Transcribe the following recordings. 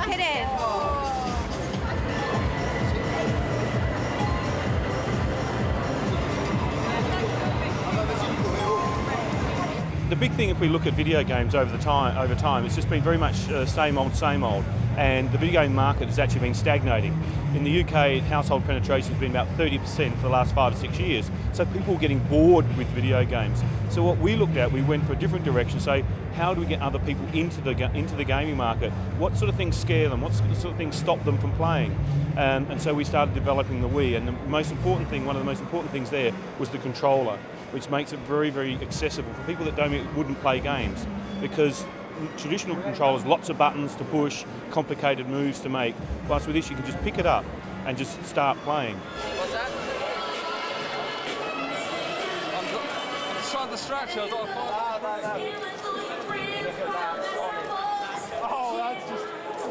kidding. The big thing, if we look at video games over time, it's just been very much same old, and the video game market has actually been stagnating. In the UK, household penetration has been about 30% for the last 5 to 6 years, so people are getting bored with video games. So what we looked at, we went for a different direction, say, how do we get other people into the gaming market? What sort of things scare them? What sort of things stop them from playing? And so we started developing the Wii, and the most important thing, one of the most important things there was the controller, which makes it very, very accessible for people that wouldn't play games, because traditional controllers, lots of buttons to push, complicated moves to make, whilst with this you can just pick it up and just start playing. What's that? I'm just trying to distract you. I don't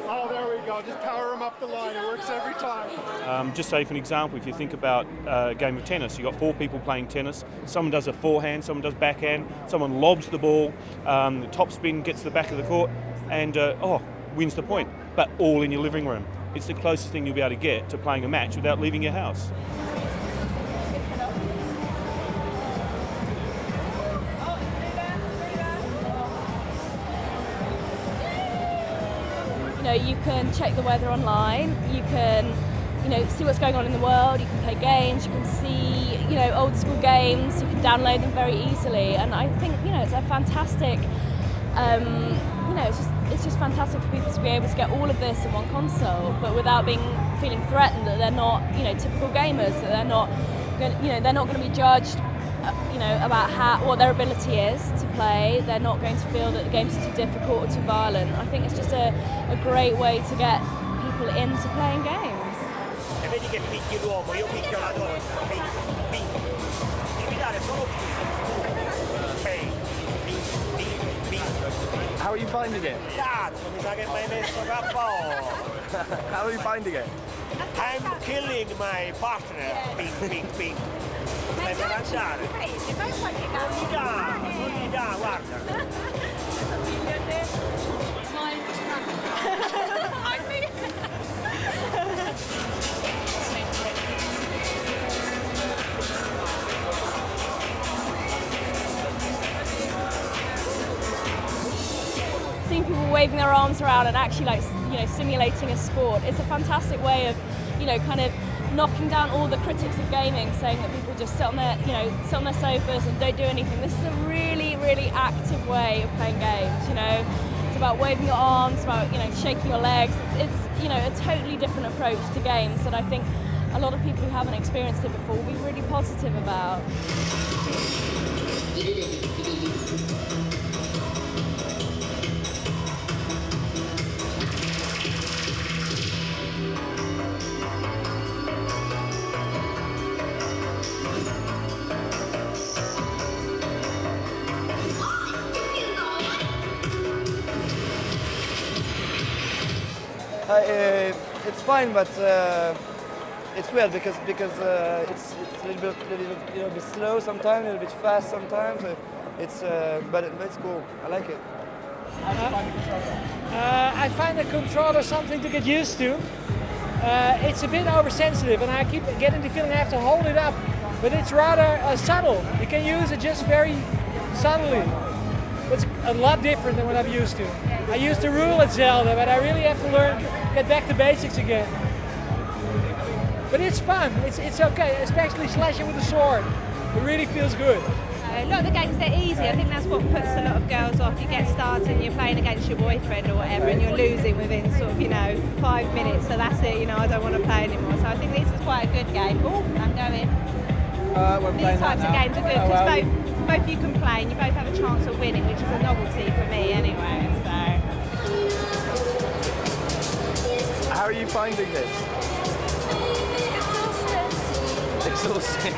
Oh, there we go. Just power them up the line. It works every time. Just say, for an example, if you think about a game of tennis, you've got 4 people playing tennis. Someone does a forehand, someone does backhand, someone lobs the ball, the top spin gets to the back of the court, and wins the point. But all in your living room. It's the closest thing you'll be able to get to playing a match without leaving your house. You can check the weather online, you can see what's going on in the world, you can play games, you can see old school games, you can download them very easily, and I think it's a fantastic it's just fantastic for people to be able to get all of this in one console, but without feeling threatened that they're not typical gamers, that they're not going to be judged about what their ability is to play. They're not going to feel that the games are too difficult or too violent. I think it's just a great way to get people into playing games. E vedi che picchi l'uomo, io picchio la donna, devi dare solo How are you finding it? Cazzo, mi sa che mi hai messo KO. How are you finding it? I'm killing my partner. Ping. Stai per lanciare? Non gli dà, guarda. Seeing people waving their arms around and actually simulating a sport, it's a fantastic way of kind of knocking down all the critics of gaming, saying that people just sit on their sofas and don't do anything. This is a really, really active way of playing games. It's about waving your arms, about shaking your legs. It's a totally different approach to games that I think a lot of people who haven't experienced it before will be really positive about. It's fine, but it's weird because it's a little bit slow sometimes, a little bit fast sometimes. But it's cool. I like it. I find the controller something to get used to. It's a bit oversensitive, and I keep getting the feeling I have to hold it up. But it's rather subtle. You can use it just very subtly. It's a lot different than what I'm used to. I used to rule at Zelda, but I really have to get back to basics again. But it's fun, it's okay, especially slashing with a sword. It really feels good. A lot of the games, they're easy. I think that's what puts a lot of girls off. You get started and you're playing against your boyfriend or whatever, and you're losing within sort of, 5 minutes, so that's it, I don't want to play anymore. So I think this is quite a good game. Oh, I'm going. These types of games are good because both you can play and you both have a chance of winning, which is a novelty for me anyway. So. How are you finding this? Exhausting.